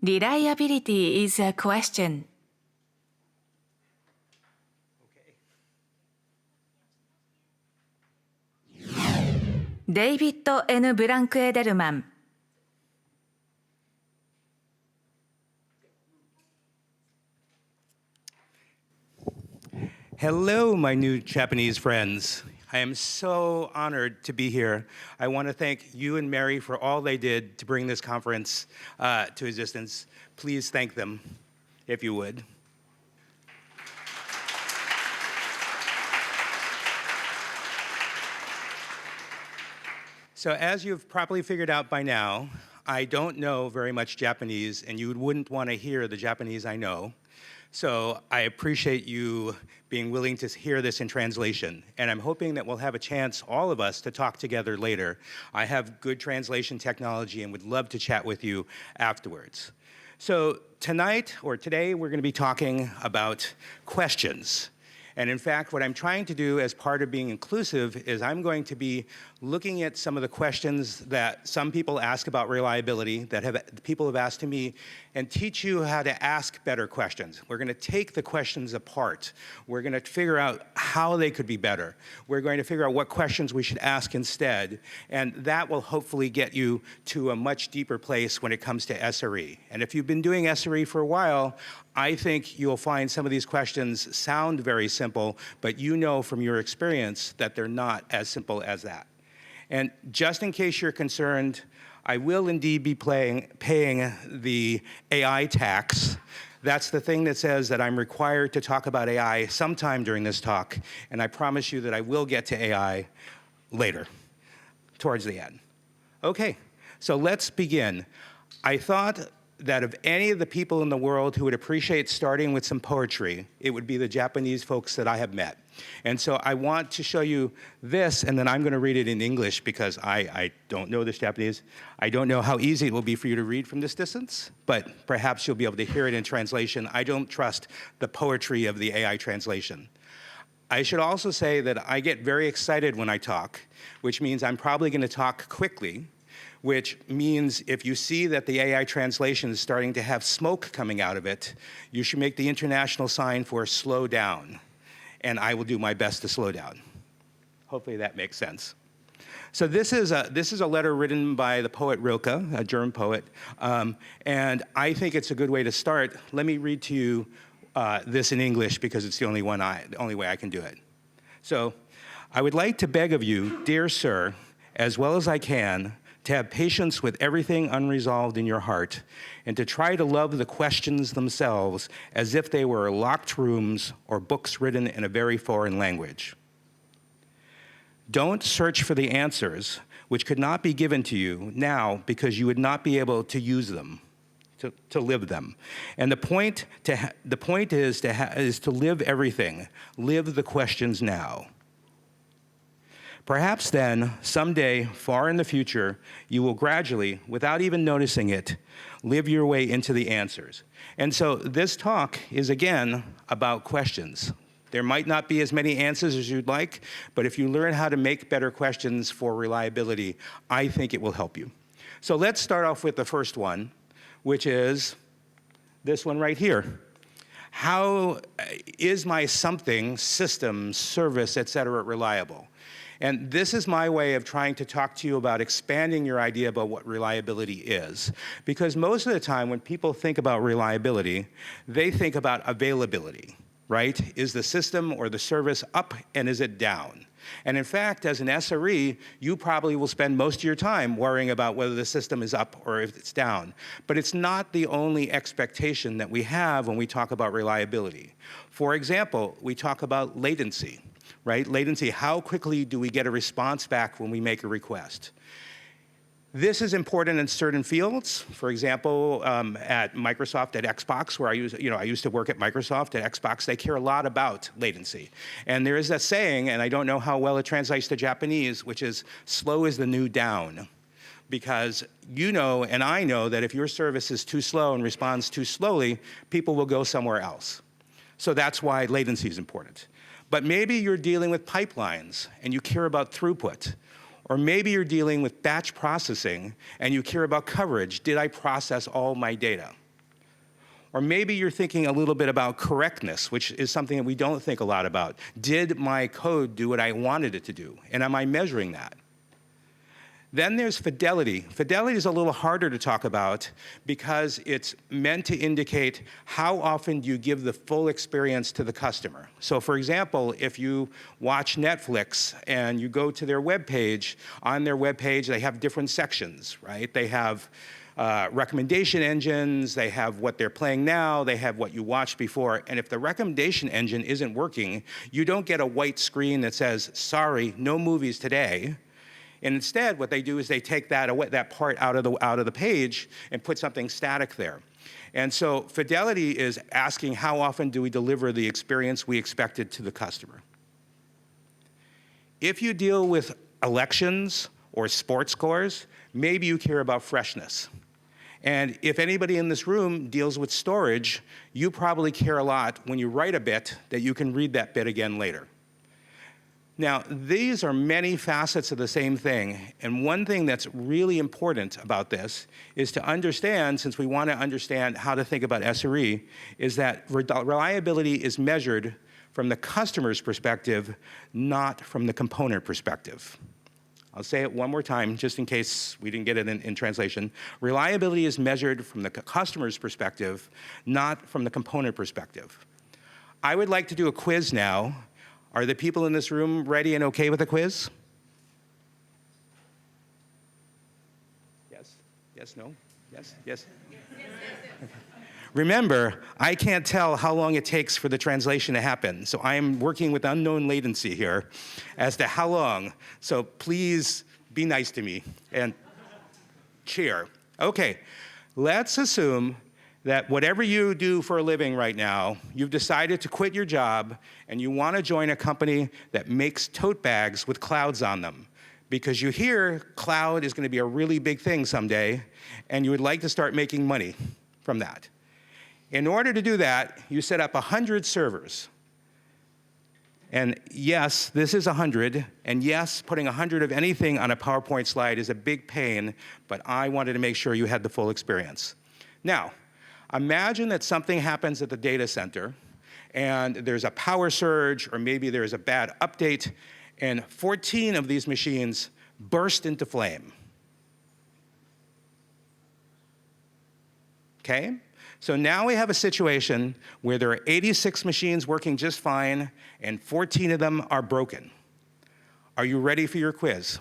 Reliability is a question. David N. Blank-Edelman. Hello, my new Japanese friends. I am so honored to be here. I want to thank you and Mary for all they did to bring this conference to existence. Please thank them, if you would. So as you've probably figured out by now, I don't know very much Japanese, and you wouldn't want to hear the Japanese I know. So I appreciate you being willing to hear this in translation. And I'm hoping that we'll have a chance, all of us, to talk together later. I have good translation technology and would love to chat with you afterwards. So tonight, or today, we're going to be talking about questions. And in fact, what I'm trying to do as part of being inclusive is I'm going to be looking at some of the questions that some people ask about reliability, that people have asked to me, and teach you how to ask better questions. We're going to take the questions apart. We're going to figure out how they could be better. We're going to figure out what questions we should ask instead, and that will hopefully get you to a much deeper place when it comes to SRE. And if you've been doing SRE for a while, I think you'll find some of these questions sound very simple, but you know from your experience that they're not as simple as that. And just in case you're concerned, I will indeed be paying the AI tax. That's the thing that says that I'm required to talk about AI sometime during this talk, and I promise you that I will get to AI later, towards the end. Okay, so let's begin. I thought that of any of the people in the world who would appreciate starting with some poetry, it would be the Japanese folks that I have met. And so I want to show you this, and then I'm going to read it in English because I don't know this Japanese. I don't know how easy it will be for you to read from this distance, but perhaps you'll be able to hear it in translation. I don't trust the poetry of the AI translation. I should also say that I get very excited when I talk, which means I'm probably going to talk quickly, which means if you see that the AI translation is starting to have smoke coming out of it, you should make the international sign for slow down. And I will do my best to slow down. Hopefully that makes sense. So this is a letter written by the poet Rilke, a German poet, and I think it's a good way to start. Let me read to you this in English because it's the only way I can do it. So, I would like to beg of you, dear sir, as well as I can, to have patience with everything unresolved in your heart, and to try to love the questions themselves as if they were locked rooms or books written in a very foreign language. Don't search for the answers which could not be given to you now because you would not be able to use them, to live them. And the point is to live everything, live the questions now. Perhaps then, someday, far in the future, you will gradually, without even noticing it, live your way into the answers. And so this talk is, again, about questions. There might not be as many answers as you'd like, but if you learn how to make better questions for reliability, I think it will help you. So let's start off with the first one, which is this one right here. How is my something, system, service, et cetera, reliable? And this is my way of trying to talk to you about expanding your idea about what reliability is. Because most of the time when people think about reliability, they think about availability, right? Is the system or the service up and is it down? And in fact, as an SRE, you probably will spend most of your time worrying about whether the system is up or if it's down. But it's not the only expectation that we have when we talk about reliability. For example, we talk about latency. Right? Latency, how quickly do we get a response back when we make a request? This is important in certain fields. For example, at Microsoft, at Xbox, where I used to work at Microsoft, at Xbox, they care a lot about latency. And there is a saying, and I don't know how well it translates to Japanese, which is, slow is the new down. Because you know, and I know, that if your service is too slow and responds too slowly, people will go somewhere else. So that's why latency is important. But maybe you're dealing with pipelines and you care about throughput. Or maybe you're dealing with batch processing and you care about coverage. Did I process all my data? Or maybe you're thinking a little bit about correctness, which is something that we don't think a lot about. Did my code do what I wanted it to do? And am I measuring that? Then there's fidelity. Fidelity is a little harder to talk about because it's meant to indicate how often do you give the full experience to the customer. So for example, if you watch Netflix and you go to their webpage, on their webpage they have different sections, right? They have recommendation engines, they have what they're playing now, they have what you watched before, and if the recommendation engine isn't working, you don't get a white screen that says, sorry, no movies today. And instead, what they do is they take that part out of the page and put something static there. And so fidelity is asking how often do we deliver the experience we expected to the customer. If you deal with elections or sports scores, maybe you care about freshness. And if anybody in this room deals with storage, you probably care a lot when you write a bit that you can read that bit again later. Now, these are many facets of the same thing, and one thing that's really important about this is to understand, since we want to understand how to think about SRE, is that reliability is measured from the customer's perspective, not from the component perspective. I'll say it one more time, just in case we didn't get it in translation. Reliability is measured from the customer's perspective, not from the component perspective. I would like to do a quiz now. Are the people in this room ready and okay with the quiz? Yes, yes, no, yes, yes. Remember, I can't tell how long it takes for the translation to happen, so I am working with unknown latency here as to how long. So please be nice to me and cheer. Okay, let's assume that whatever you do for a living right now, you've decided to quit your job and you want to join a company that makes tote bags with clouds on them because you hear cloud is going to be a really big thing someday and you would like to start making money from that. In order to do that, you set up 100 servers. And yes, this is 100, and yes, putting 100 of anything on a PowerPoint slide is a big pain, but I wanted to make sure you had the full experience. Now, imagine that something happens at the data center, and there's a power surge, or maybe there's a bad update, and 14 of these machines burst into flame. Okay? So now we have a situation where there are 86 machines working just fine, and 14 of them are broken. Are you ready for your quiz?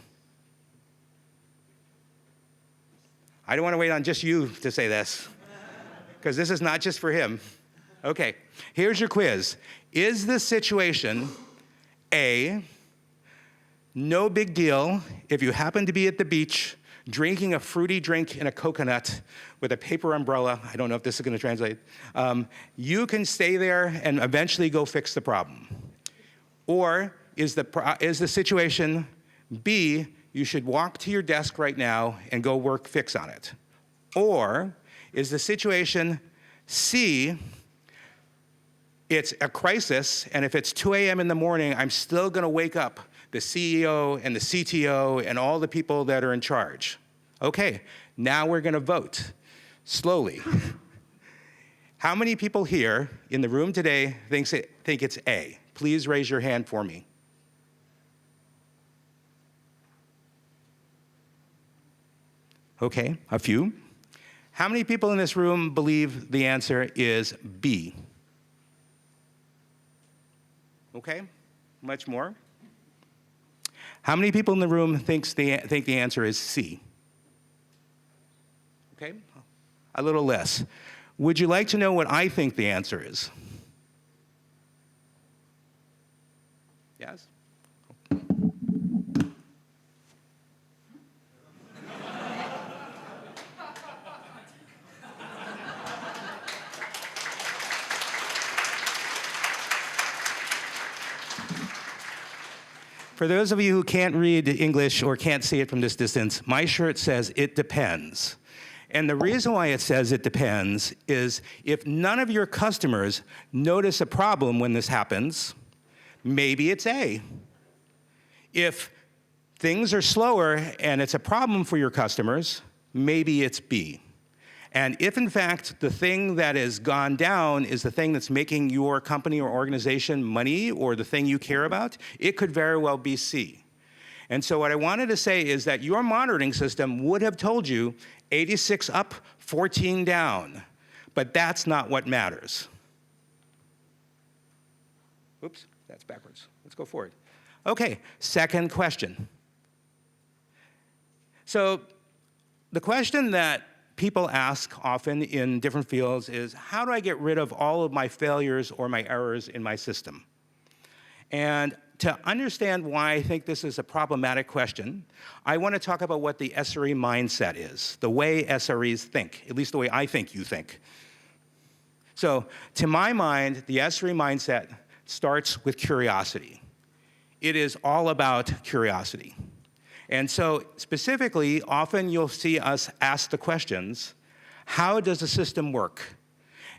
I don't want to wait on just you to say this, because this is not just for him. Okay, here's your quiz. Is this situation A, no big deal if you happen to be at the beach drinking a fruity drink in a coconut with a paper umbrella? I don't know if this is going to translate. You can stay there and eventually go fix the problem. Or is the situation B, you should walk to your desk right now and go fix on it? Or is the situation C, it's a crisis, and if it's 2 a.m. in the morning, I'm still going to wake up the CEO and the CTO and all the people that are in charge? Okay, now we're going to vote slowly. How many people here in the room today think it's A? Please raise your hand for me. Okay, a few. How many people in this room believe the answer is B? Okay, much more. How many people in the room think the answer is C? Okay, a little less. Would you like to know what I think the answer is? Yes? For those of you who can't read English or can't see it from this distance, my shirt says, "It depends." And the reason why it says it depends is if none of your customers notice a problem when this happens, maybe it's A. If things are slower and it's a problem for your customers, maybe it's B. And if, in fact, the thing that has gone down is the thing that's making your company or organization money or the thing you care about, it could very well be C. And so what I wanted to say is that your monitoring system would have told you 86 up, 14 down. But that's not what matters. Oops, that's backwards. Let's go forward. Okay, second question. So the question that people ask often in different fields is, how do I get rid of all of my failures or my errors in my system? And to understand why I think this is a problematic question, I want to talk about what the SRE mindset is, the way SREs think, at least the way I think you think. So to my mind, the SRE mindset starts with curiosity. It is all about curiosity. And so specifically, often you'll see us ask the questions, how does the system work?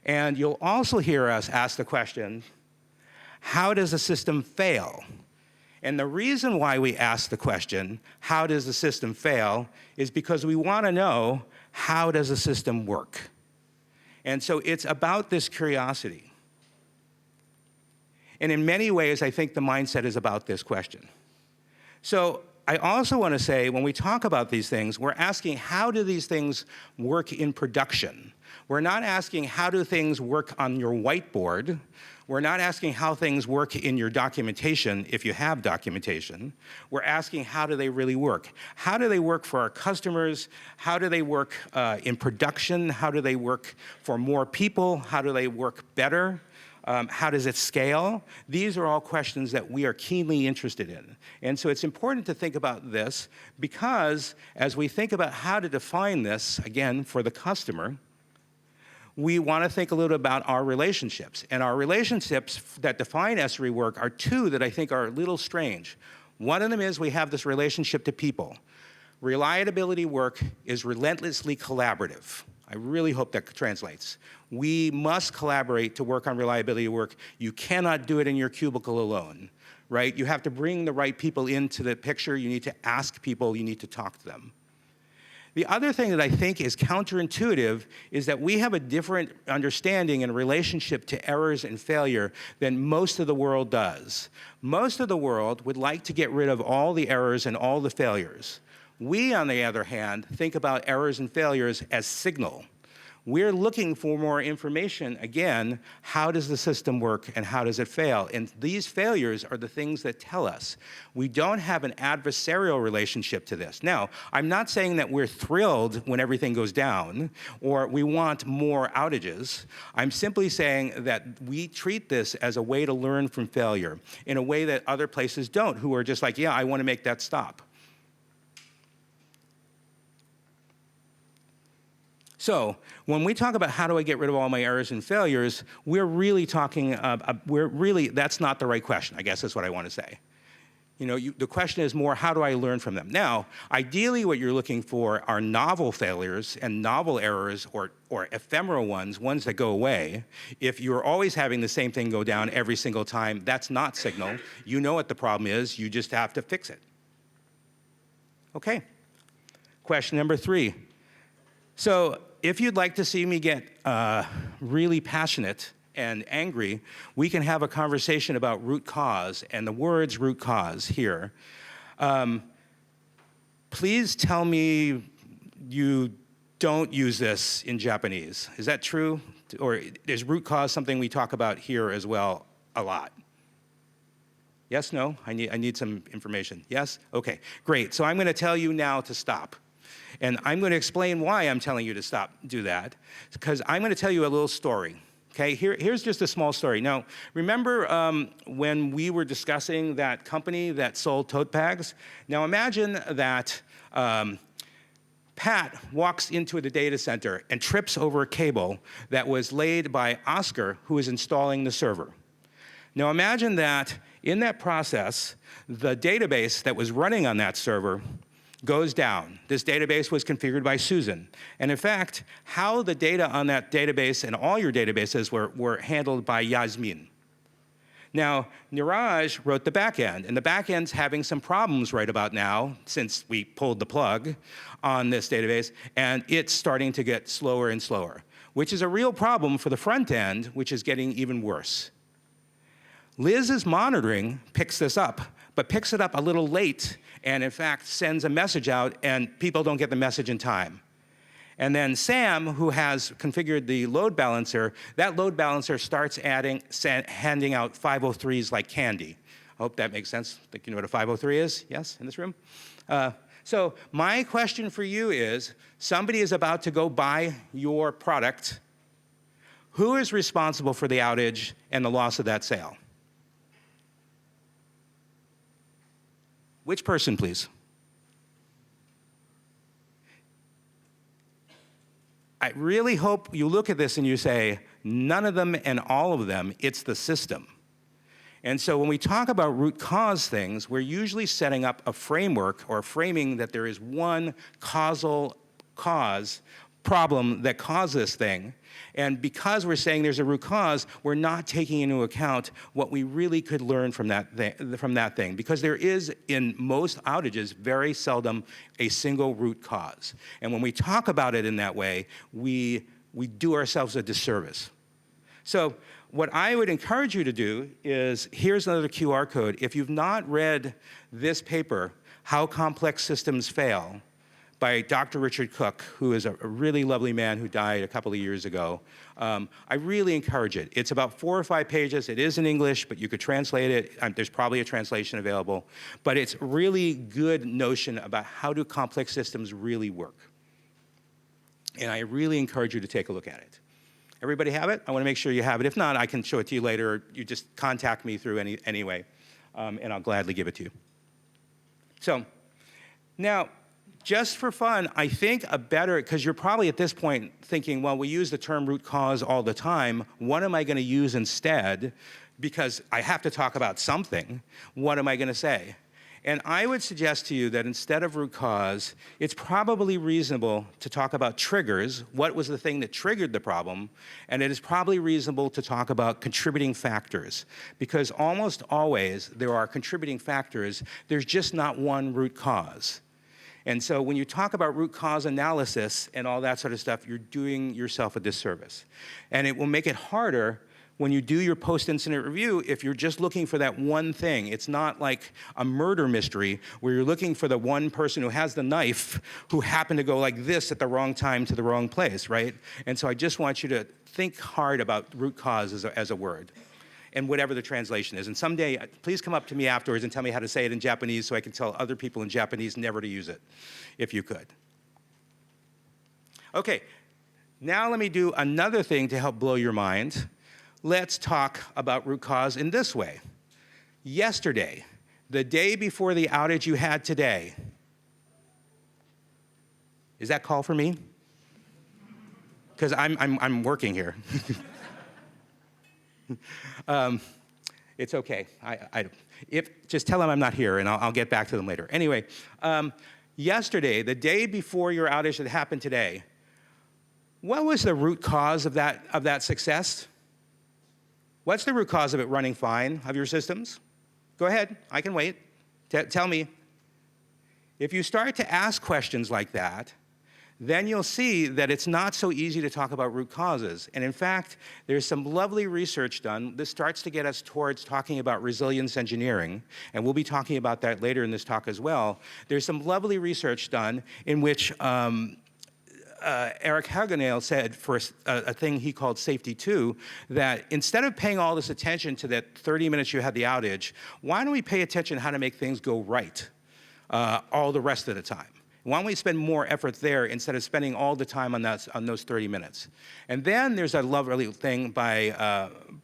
And you'll also hear us ask the question, how does the system fail? And the reason why we ask the question, how does the system fail, is because we want to know, how does the system work? And so it's about this curiosity. And in many ways, I think the mindset is about this question. So I also want to say, when we talk about these things, we're asking, how do these things work in production? We're not asking, how do things work on your whiteboard? We're not asking how things work in your documentation, if you have documentation. We're asking, how do they really work? How do they work for our customers? How do they work in production? How do they work for more people? How do they work better? How does it scale? These are all questions that we are keenly interested in. And so it's important to think about this because as we think about how to define this, again, for the customer, we want to think a little about our relationships. And our relationships that define SRE work are two that I think are a little strange. One of them is we have this relationship to people. Reliability work is relentlessly collaborative. I really hope that translates. We must collaborate to work on reliability work. You cannot do it in your cubicle alone, right? You have to bring the right people into the picture. You need to ask people. You need to talk to them. The other thing that I think is counterintuitive is that we have a different understanding and relationship to errors and failure than most of the world does. Most of the world would like to get rid of all the errors and all the failures. We, on the other hand, think about errors and failures as signal. We're looking for more information. Again, how does the system work and how does it fail? And these failures are the things that tell us. We don't have an adversarial relationship to this. Now, I'm not saying that we're thrilled when everything goes down or we want more outages. I'm simply saying that we treat this as a way to learn from failure in a way that other places don't, who are just like, yeah, I want to make that stop. So when we talk about how do I get rid of all my errors and failures, we're really talking, that's not the right question, I guess is what I want to say. You know, the question is more, how do I learn from them? Now, ideally what you're looking for are novel failures and novel errors or ephemeral ones that go away. If you're always having the same thing go down every single time, that's not signal. You know what the problem is, you just have to fix it. Okay, question number 3. So if you'd like to see me get really passionate and angry, we can have a conversation about root cause and the words root cause here. Please tell me you don't use this in Japanese. Is that true? Or is root cause something we talk about here as well a lot? Yes, no? I need some information. Yes? Okay, great. So I'm going to tell you now to stop. And I'm going to explain why I'm telling you to do that, because I'm going to tell you a little story. Okay, here's just a small story. Now, remember when we were discussing that company that sold tote bags? Now imagine that Pat walks into the data center and trips over a cable that was laid by Oscar, who is installing the server. Now imagine that in that process, the database that was running on that server goes down. This database was configured by Susan. And in fact, how the data on that database and all your databases were handled by Yasmin. Now, Niraj wrote the back end, and the back end's having some problems right about now since we pulled the plug on this database, and it's starting to get slower and slower, which is a real problem for the front end, which is getting even worse. Liz's monitoring picks this up, but picks it up a little late, and in fact sends a message out, and people don't get the message in time. And then Sam, who has configured the load balancer, that load balancer starts handing out 503s like candy. I hope that makes sense. Think you know what a 503 is? Yes, in this room? So my question for you is, somebody is about to go buy your product. Who is responsible for the outage and the loss of that sale? Which person, please? I really hope you look at this and you say, none of them and all of them, it's the system. And so when we talk about root cause things, we're usually setting up a framework or framing that there is one causal cause problem that caused this thing. And because we're saying there's a root cause, we're not taking into account what we really could learn from that thing. Because there is, in most outages, very seldom a single root cause. And when we talk about it in that way, we do ourselves a disservice. So what I would encourage you to do is, here's another QR code. If you've not read this paper, How Complex Systems Fail, by Dr. Richard Cook, who is a really lovely man who died a couple of years ago. I really encourage it. It's about 4 or 5 pages. It is in English, but you could translate it. There's probably a translation available. But it's really good notion about how do complex systems really work. And I really encourage you to take a look at it. Everybody have it? I want to make sure you have it. If not, I can show it to you later. Or you just contact me through anyway, and I'll gladly give it to you. So now, just for fun, I think because you're probably at this point thinking, well, we use the term root cause all the time. What am I going to use instead? Because I have to talk about something. What am I going to say? And I would suggest to you that instead of root cause, it's probably reasonable to talk about triggers. What was the thing that triggered the problem? And it is probably reasonable to talk about contributing factors. Because almost always there are contributing factors. There's just not one root cause. And so when you talk about root cause analysis and all that sort of stuff, you're doing yourself a disservice. And it will make it harder when you do your post-incident review if you're just looking for that one thing. It's not like a murder mystery where you're looking for the one person who has the knife who happened to go like this at the wrong time to the wrong place, right? And so I just want you to think hard about root cause as a word, and whatever the translation is. And someday, please come up to me afterwards and tell me how to say it in Japanese so I can tell other people in Japanese never to use it, if you could. Okay, now let me do another thing to help blow your mind. Let's talk about root cause in this way. Yesterday, the day before the outage you had today, is that call for me? Because I'm working here. It's okay. Just tell them I'm not here, and I'll get back to them later. Anyway, yesterday, the day before your outage that happened today, what was the root cause of that success? What's the root cause of it running fine, of your systems? Go ahead. I can wait. Tell me. If you start to ask questions like that, then you'll see that it's not so easy to talk about root causes. And in fact, there's some lovely research done. This starts to get us towards talking about resilience engineering, and we'll be talking about that later in this talk as well. There's some lovely research done in which Eric Hagenale said for a thing he called Safety 2, that instead of paying all this attention to that 30 minutes you had the outage, why don't we pay attention how to make things go right all the rest of the time? Why don't we spend more effort there instead of spending all the time on those 30 minutes? And then there's a lovely thing by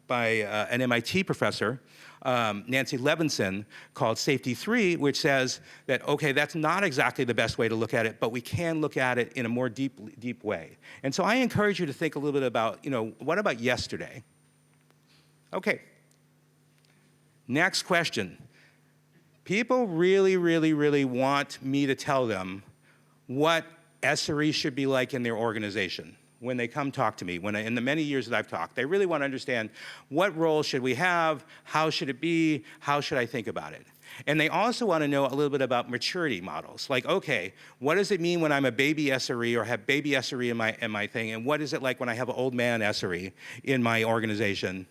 an MIT professor, Nancy Levinson, called Safety 3, which says that, okay, that's not exactly the best way to look at it, but we can look at it in a more deep way. And so I encourage you to think a little bit about, what about yesterday? Okay. Next question. People really, really, really want me to tell them what SRE should be like in their organization. when they come talk to me, in the many years that I've talked. They really want to understand what role should we have, how should it be, how should I think about it? And they also want to know a little bit about maturity models. Like, okay, what does it mean when I'm a baby SRE or have baby SRE in my thing, and what is it like when I have an old man SRE in my organization?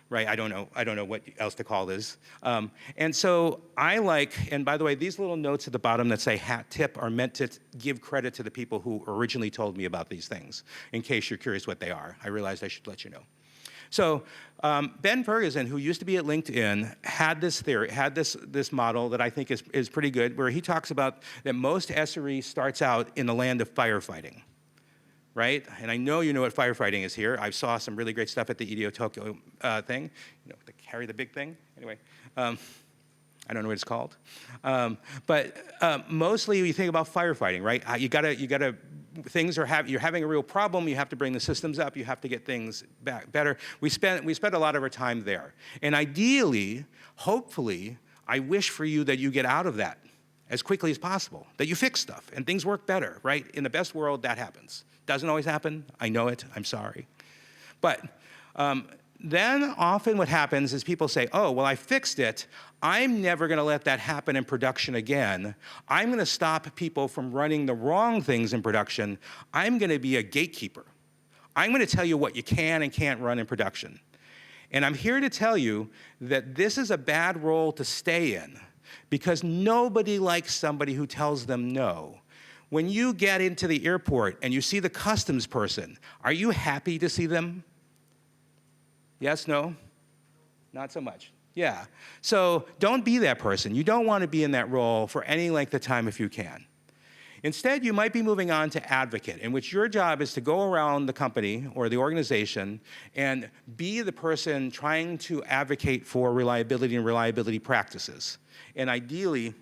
Right, I don't know what else to call this. And so I like, and by the way, these little notes at the bottom that say hat tip are meant to give credit to the people who originally told me about these things, in case you're curious what they are. I realized I should let you know. So Ben Ferguson, who used to be at LinkedIn, had this theory, had this model that I think is pretty good, where he talks about that most SRE starts out in the land of firefighting. Right? And I know you know what firefighting is here. I saw some really great stuff at the EDO Tokyo thing, to carry the big thing. Anyway, I don't know what it's called. But mostly you think about firefighting, right? You gotta, you're having a real problem, you have to bring the systems up, you have to get things back better. We spent a lot of our time there. And ideally, hopefully, I wish for you that you get out of that as quickly as possible, that you fix stuff and things work better, right? In the best world, that happens. Doesn't always happen. I know it. I'm sorry. But then often what happens is people say, oh, well, I fixed it. I'm never going to let that happen in production again. I'm going to stop people from running the wrong things in production. I'm going to be a gatekeeper. I'm going to tell you what you can and can't run in production. And I'm here to tell you that this is a bad role to stay in, because nobody likes somebody who tells them no. When you get into the airport and you see the customs person, are you happy to see them? Yes, no? Not so much. Yeah. So don't be that person. You don't want to be in that role for any length of time if you can. Instead, you might be moving on to advocate, in which your job is to go around the company or the organization and be the person trying to advocate for reliability and reliability practices. And ideally,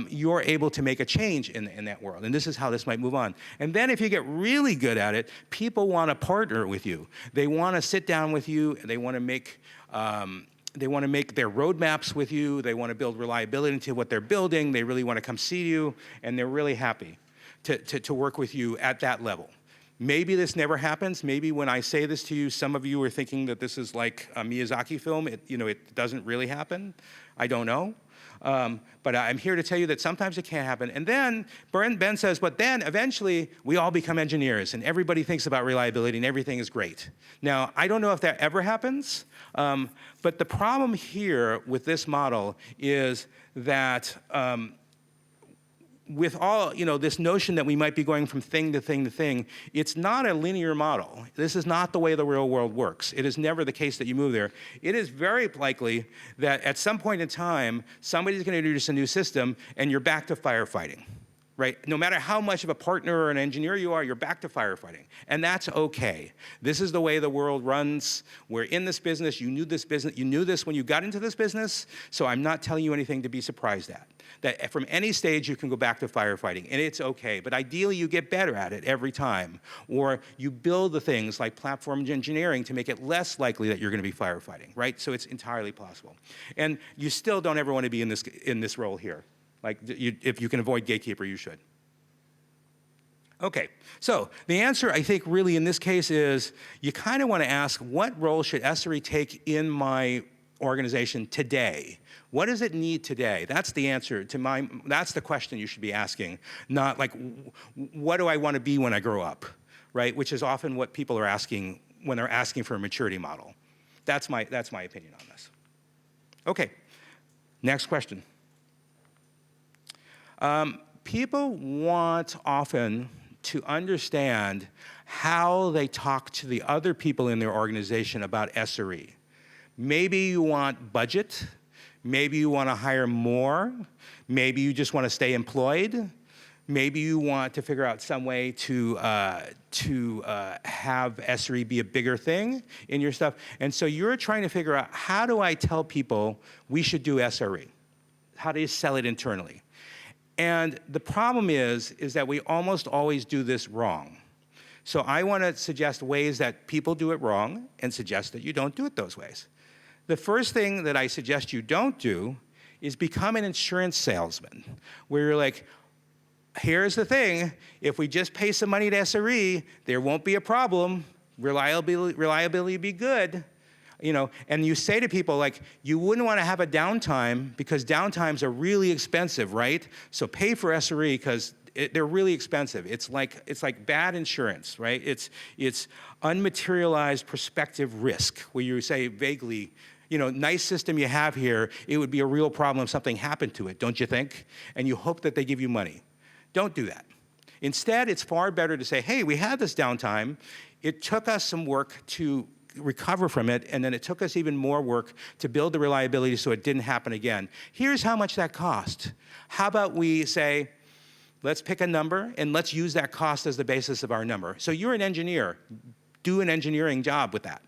you're able to make a change in that world. And this is how this might move on. And then if you get really good at it, people want to partner with you. They want to sit down with you, and they want to make their roadmaps with you. They want to build reliability into what they're building. They really want to come see you, and they're really happy to work with you at that level. Maybe this never happens. Maybe when I say this to you, some of you are thinking that this is like a Miyazaki film. It doesn't really happen. I don't know. But I'm here to tell you that sometimes it can't happen. And then Ben says, but then eventually we all become engineers and everybody thinks about reliability and everything is great. Now, I don't know if that ever happens, but the problem here with this model is that with all, this notion that we might be going from thing to thing to thing, it's not a linear model. This is not the way the real world works. It is never the case that you move there. It is very likely that at some point in time, somebody's going to introduce a new system and you're back to firefighting, right? No matter how much of a partner or an engineer you are, you're back to firefighting. And that's okay. This is the way the world runs. We're in this business. You knew this business. You knew this when you got into this business. So I'm not telling you anything to be surprised at. That from any stage you can go back to firefighting, and it's okay. But ideally you get better at it every time. Or you build the things like platform engineering to make it less likely that you're going to be firefighting, right? So it's entirely possible. And you still don't ever want to be in this role here. Like, if you can avoid gatekeeper, you should. Okay, so the answer, I think, really in this case is you kind of want to ask, what role should SRE take in my organization today? What does it need today? That's the answer to that's the question you should be asking, not like, what do I want to be when I grow up, right? Which is often what people are asking when they're asking for a maturity model. That's my opinion on this. Okay, next question. People want often to understand how they talk to the other people in their organization about SRE. Maybe you want budget. Maybe you want to hire more. Maybe you just want to stay employed. Maybe you want to figure out some way to have SRE be a bigger thing in your stuff. And so you're trying to figure out, how do I tell people we should do SRE? How do you sell it internally? And the problem is that we almost always do this wrong. So I want to suggest ways that people do it wrong and suggest that you don't do it those ways. The first thing that I suggest you don't do is become an insurance salesman, where you're like, here's the thing. If we just pay some money to SRE, there won't be a problem. Reliability be good. And you say to people, like, you wouldn't want to have a downtime because downtimes are really expensive, right? So pay for SRE because they're really expensive. It's like bad insurance, right? It's unmaterialized prospective risk where you say vaguely, nice system you have here, it would be a real problem if something happened to it, don't you think? And you hope that they give you money. Don't do that. Instead, it's far better to say, hey, we had this downtime. It took us some work to recover from it, and then it took us even more work to build the reliability so it didn't happen again. Here's how much that cost. How about we say, let's pick a number, and let's use that cost as the basis of our number. So you're an engineer. Do an engineering job with that.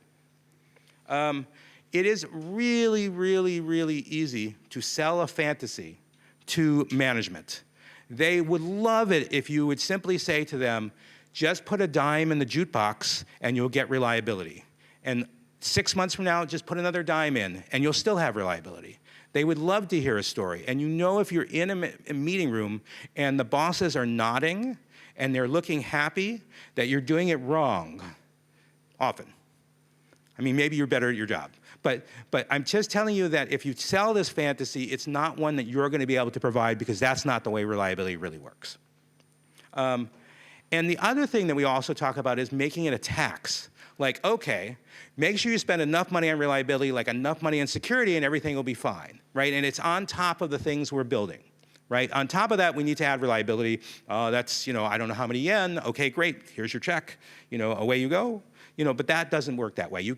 It is really, really, really easy to sell a fantasy to management. They would love it if you would simply say to them, just put a dime in the jukebox and you'll get reliability. And 6 months from now, just put another dime in and you'll still have reliability. They would love to hear a story. And if you're in a meeting room and the bosses are nodding and they're looking happy, that you're doing it wrong, often. I mean, maybe you're better at your job. But I'm just telling you that if you sell this fantasy, it's not one that you're going to be able to provide because that's not the way reliability really works. And the other thing that we also talk about is making it a tax. Like, okay, make sure you spend enough money on reliability, like enough money on security, and everything will be fine, right? And it's on top of the things we're building, right? On top of that, we need to add reliability. That's, I don't know how many yen. Okay, great, here's your check. Away you go. But that doesn't work that way.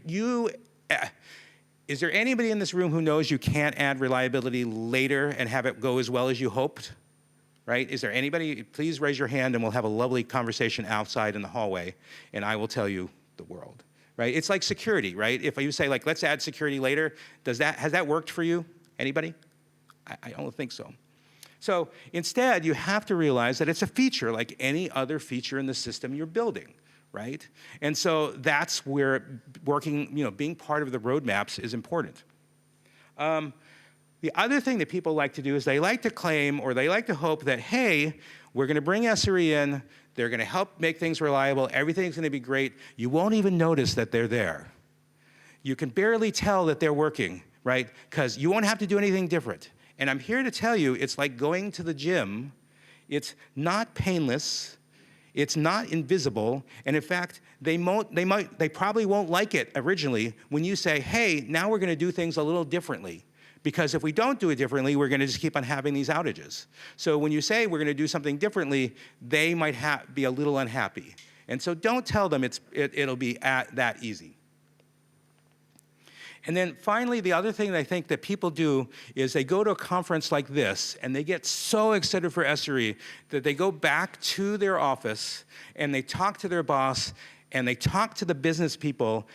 Is there anybody in this room who knows you can't add reliability later and have it go as well as you hoped? Right? Is there anybody? Please raise your hand and we'll have a lovely conversation outside in the hallway and I will tell you the world. Right? It's like security, right? If you say, like, let's add security later, has that worked for you? Anybody? I don't think so. So instead, you have to realize that it's a feature like any other feature in the system you're building. Right? And so that's where being part of the roadmaps is important. The other thing that people like to do is they like to claim or they like to hope that, hey, we're going to bring SRE in, they're going to help make things reliable, everything's going to be great. You won't even notice that they're there. You can barely tell that they're working, right? Because you won't have to do anything different. And I'm here to tell you, it's like going to the gym. It's not painless. It's not invisible, and in fact, they probably won't like it originally when you say, hey, now we're going to do things a little differently. Because if we don't do it differently, we're going to just keep on having these outages. So when you say we're going to do something differently, they might be a little unhappy. And so don't tell them it'll be that easy. And then finally, the other thing that I think that people do is they go to a conference like this and they get so excited for SRE that they go back to their office and they talk to their boss and they talk to the business people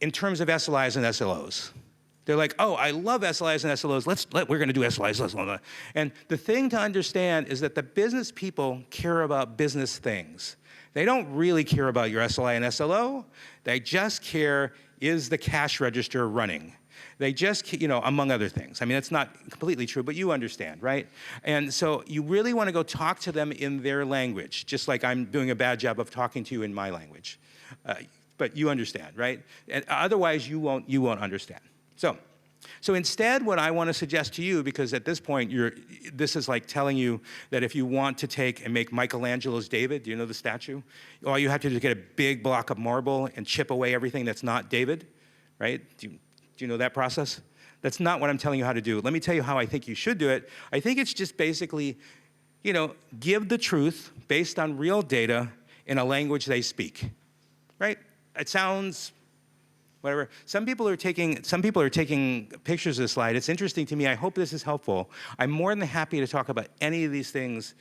in terms of SLIs and SLOs. They're like, oh, I love SLIs and SLOs. We're going to do SLIs. And the thing to understand is that the business people care about business things. They don't really care about your SLI and SLO. They just care, is the cash register running? They just, among other things. I mean, it's not completely true, but you understand, right? And so you really want to go talk to them in their language, just like I'm doing a bad job of talking to you in my language. But you understand, right? And otherwise, you won't understand. So instead, what I want to suggest to you, because at this point, this is like telling you that if you want to take and make Michelangelo's David, do you know the statue? All you have to do is get a big block of marble and chip away everything that's not David, right? Do you know that process? That's not what I'm telling you how to do. Let me tell you how I think you should do it. I think it's just basically, give the truth based on real data in a language they speak, right? It sounds whatever. Some people are taking pictures of this slide. It's interesting to me. I hope this is helpful. I'm more than happy to talk about any of these things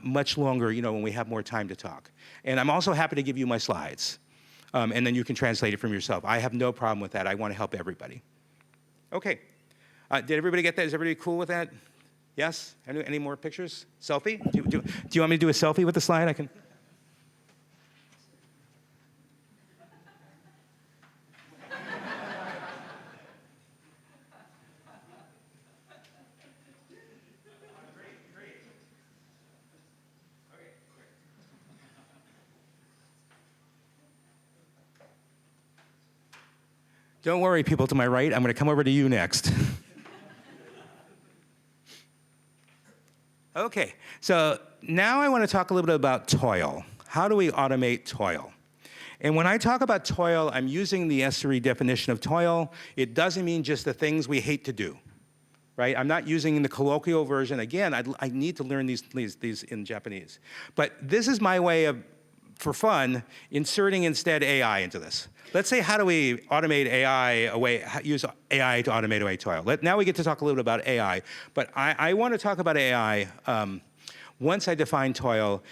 much longer, when we have more time to talk. And I'm also happy to give you my slides. And then you can translate it from yourself. I have no problem with that. I want to help everybody. Okay. Did everybody get that? Is everybody cool with that? Yes? Any more pictures? Selfie? Do you want me to do a selfie with the slide? I can. Don't worry, people to my right. I'm going to come over to you next. Okay, so now I want to talk a little bit about toil. How do we automate toil? And when I talk about toil, I'm using the SRE definition of toil. It doesn't mean just the things we hate to do, right? I'm not using the colloquial version. Again, I need to learn these in Japanese. But this is my way of, for fun, inserting instead AI into this. Let's say, how do we automate AI away, use AI to automate away toil? Now we get to talk a little bit about AI, but I want to talk about AI once I define toil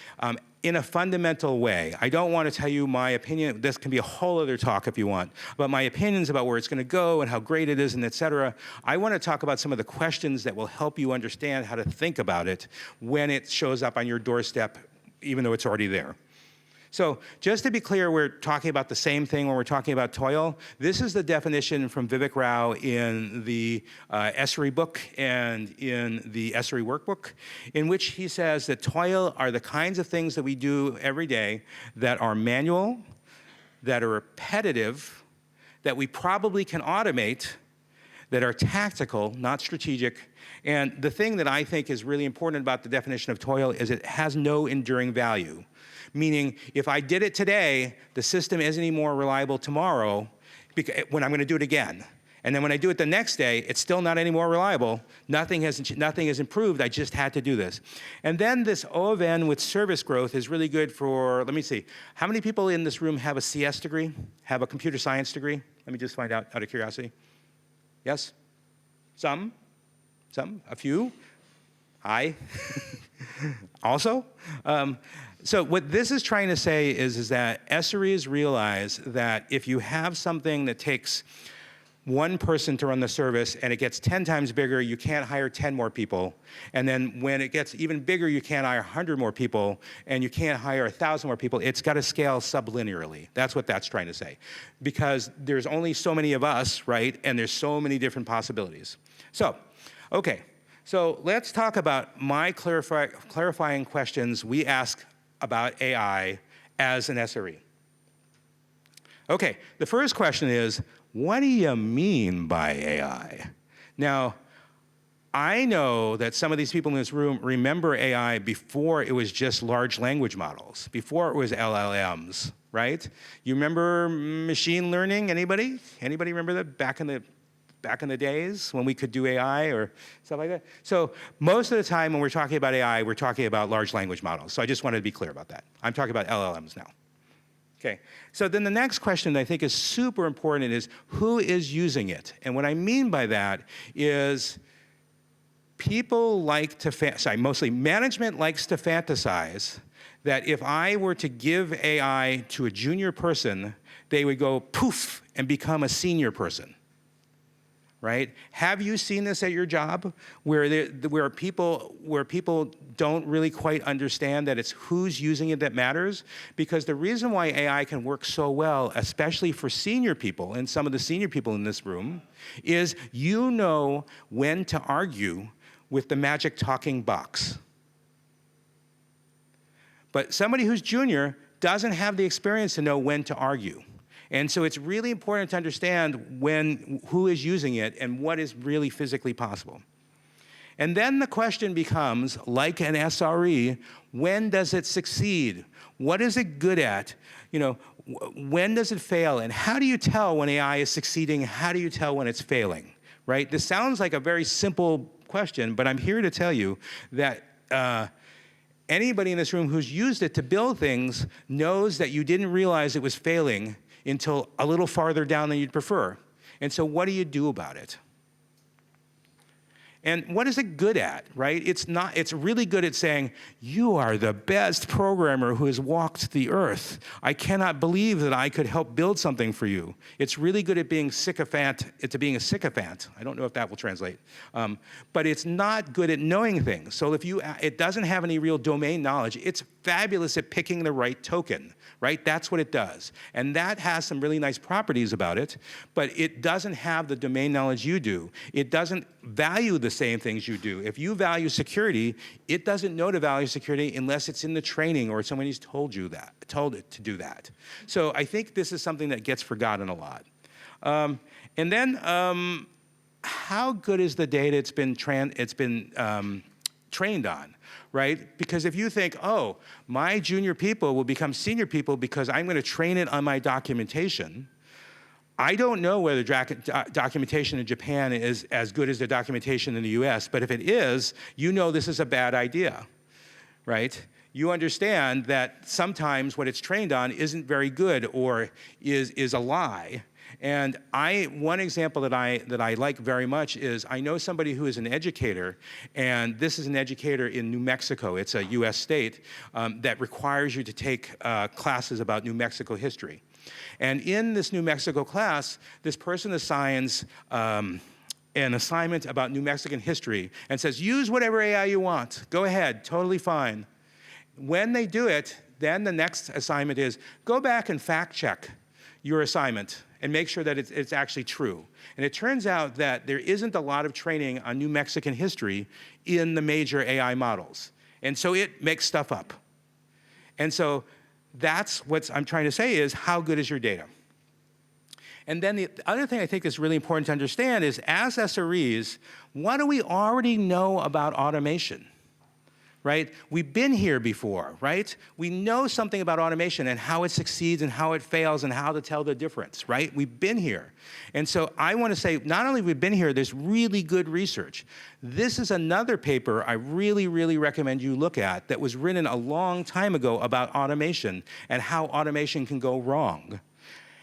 in a fundamental way. I don't want to tell you my opinion. This can be a whole other talk if you want, but my opinions about where it's going to go and how great it is and et cetera. I want to talk about some of the questions that will help you understand how to think about it when it shows up on your doorstep, even though it's already there. So just to be clear, we're talking about the same thing when we're talking about toil. This is the definition from Vivek Rao in the SRE book and in the SRE workbook, in which he says that toil are the kinds of things that we do every day that are manual, that are repetitive, that we probably can automate, that are tactical, not strategic. And the thing that I think is really important about the definition of toil is it has no enduring value. Meaning, if I did it today, the system isn't any more reliable tomorrow when I'm going to do it again. And then when I do it the next day, it's still not any more reliable. Nothing has improved. I just had to do this. And then this O of N with service growth is really good for, let me see, how many people in this room have a CS degree, have a computer science degree? Let me just find out of curiosity. Yes? Some? A few? Hi? Also? So what this is trying to say is that SREs realize that if you have something that takes one person to run the service and it gets 10 times bigger, you can't hire 10 more people. And then when it gets even bigger, you can't hire 100 more people and you can't hire 1,000 more people. It's got to scale sublinearly. That's what that's trying to say. Because there's only so many of us, right? And there's so many different possibilities. So, okay. So let's talk about my clarifying questions we ask about AI as an SRE. Okay, the first question is, what do you mean by AI? Now, I know that some of these people in this room remember AI before it was just large language models, before it was LLMs, right? You remember machine learning, anybody? Anybody remember that back in the days when we could do AI or stuff like that? So most of the time when we're talking about AI, we're talking about large language models. So I just wanted to be clear about that. I'm talking about LLMs now. Okay, so then the next question that I think is super important is who is using it? And what I mean by that is people like to, mostly management likes to fantasize that if I were to give AI to a junior person, they would go poof and become a senior person. Right? Have you seen this at your job where people don't really quite understand that it's who's using it that matters? Because the reason why AI can work so well, especially for senior people, and some of the senior people in this room, is you know when to argue with the magic talking box. But somebody who's junior doesn't have the experience to know when to argue. And so it's really important to understand who is using it and what is really physically possible. And then the question becomes, like an SRE, when does it succeed? What is it good at? You know, when does it fail? And how do you tell when AI is succeeding? How do you tell when it's failing? Right? This sounds like a very simple question, but I'm here to tell you that anybody in this room who's used it to build things knows that you didn't realize it was failing until a little farther down than you'd prefer. And so what do you do about it? And what is it good at, right? It's really good at saying, you are the best programmer who has walked the earth. I cannot believe that I could help build something for you. It's really good at being being a sycophant. I don't know if that will translate. But it's not good at knowing things. So it doesn't have any real domain knowledge. It's fabulous at picking the right token, right? That's what it does. And that has some really nice properties about it, but it doesn't have the domain knowledge you do. It doesn't value the same things you do. If you value security, it doesn't know to value security unless it's in the training or somebody's told it to do that. So I think this is something that gets forgotten a lot. And then, how good is the data it's been trained on, right? Because if you think, oh, my junior people will become senior people because I'm going to train it on my documentation, I don't know whether documentation in Japan is as good as the documentation in the US, but if it is, you know this is a bad idea, right? You understand that sometimes what it's trained on isn't very good or is a lie. And one example that I like very much is I know somebody who is an educator, and this is an educator in New Mexico. It's a US state that requires you to take classes about New Mexico history. And in this New Mexico class, this person assigns an assignment about New Mexican history and says, use whatever AI you want. Go ahead, totally fine. When they do it, then the next assignment is, go back and fact check your assignment and make sure that it's actually true. And it turns out that there isn't a lot of training on New Mexican history in the major AI models. And so it makes stuff up. And so that's what I'm trying to say is, how good is your data? And then the other thing I think is really important to understand is, as SREs, what do we already know about automation? Right? We've been here before, right? We know something about automation and how it succeeds and how it fails and how to tell the difference, right? We've been here. And so I want to say, not only have we been here, there's really good research. This is another paper I really, really recommend you look at that was written a long time ago about automation and how automation can go wrong.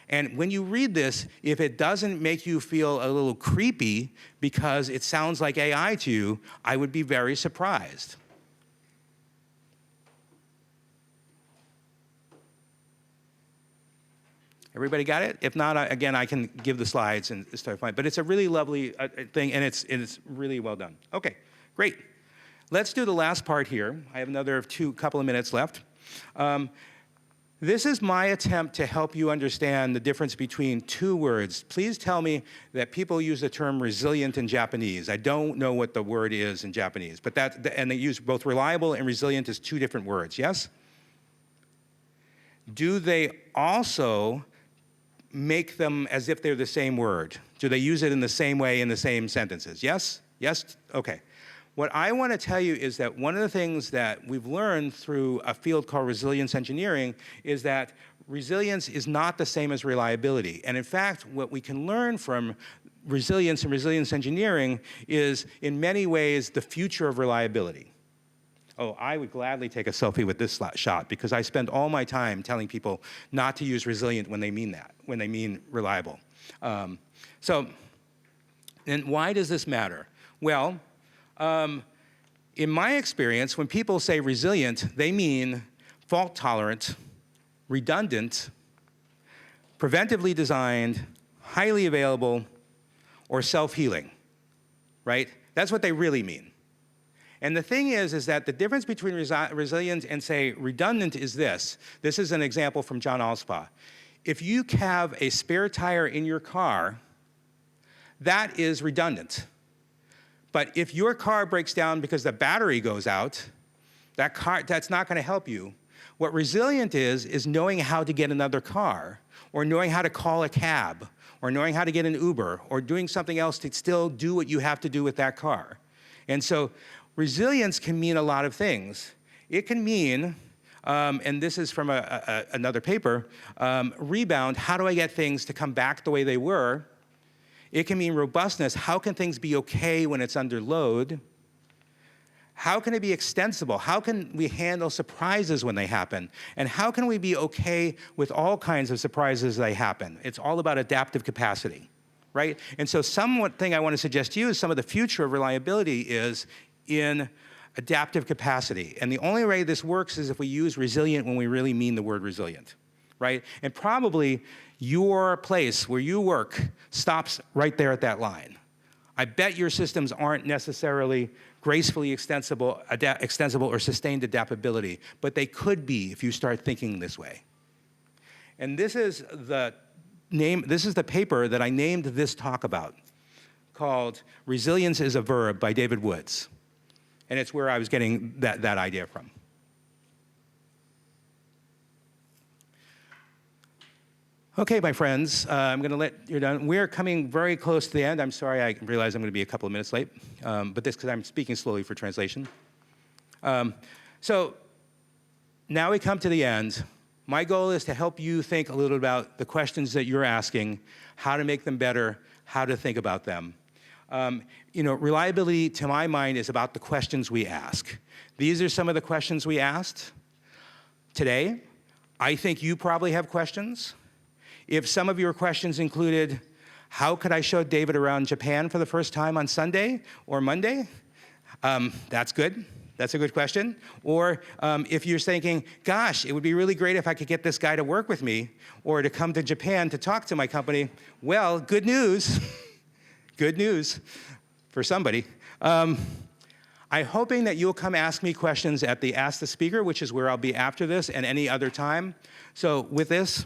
And when you read this, if it doesn't make you feel a little creepy because it sounds like AI to you, I would be very surprised. Everybody got it? If not, again, I can give the slides and start fine. But it's a really lovely thing, and it's really well done. Okay, great. Let's do the last part here. I have another couple of minutes left. This is my attempt to help you understand the difference between two words. Please tell me that people use the term resilient in Japanese. I don't know what the word is in Japanese, but and they use both reliable and resilient as two different words, yes? Do they also make them as if they're the same word? Do they use it in the same way in the same sentences? Yes? Yes? Okay. What I want to tell you is that one of the things that we've learned through a field called resilience engineering is that resilience is not the same as reliability. And in fact, what we can learn from resilience and resilience engineering is, in many ways, the future of reliability. Oh, I would gladly take a selfie with this shot because I spend all my time telling people not to use resilient when they mean that, when they mean reliable. And why does this matter? Well, in my experience, when people say resilient, they mean fault tolerant, redundant, preventively designed, highly available, or self-healing, right? That's what they really mean. And the thing is that the difference between resilient and, say, redundant is this. This is an example from John Allspaw. If you have a spare tire in your car, that is redundant. But if your car breaks down because the battery goes out, that's not going to help you. What resilient is knowing how to get another car, or knowing how to call a cab, or knowing how to get an Uber, or doing something else to still do what you have to do with that car. And so resilience can mean a lot of things. It can mean, and this is from another paper, rebound, how do I get things to come back the way they were? It can mean robustness, how can things be okay when it's under load? How can it be extensible? How can we handle surprises when they happen? And how can we be okay with all kinds of surprises as they happen? It's all about adaptive capacity, right? And so thing I want to suggest to you is some of the future of reliability is in adaptive capacity. And the only way this works is if we use resilient when we really mean the word resilient, right? And probably your place where you work stops right there at that line. I bet your systems aren't necessarily gracefully extensible or sustained adaptability, but they could be if you start thinking this way. And this is the paper that I named this talk about, called Resilience is a Verb by David Woods. And it's where I was getting that idea from. Okay, my friends, I'm going to let you done. We're coming very close to the end. I'm sorry, I realize I'm going to be a couple of minutes late, but this because I'm speaking slowly for translation. So now we come to the end. My goal is to help you think a little about the questions that you're asking, how to make them better, how to think about them. Reliability, to my mind, is about the questions we ask. These are some of the questions we asked today. I think you probably have questions. If some of your questions included, how could I show David around Japan for the first time on Sunday or Monday? That's good. That's a good question. Or if you're thinking, gosh, it would be really great if I could get this guy to work with me or to come to Japan to talk to my company. Well, good news. Good news for somebody. I'm hoping that you'll come ask me questions at the Ask the Speaker, which is where I'll be after this and any other time. So with this,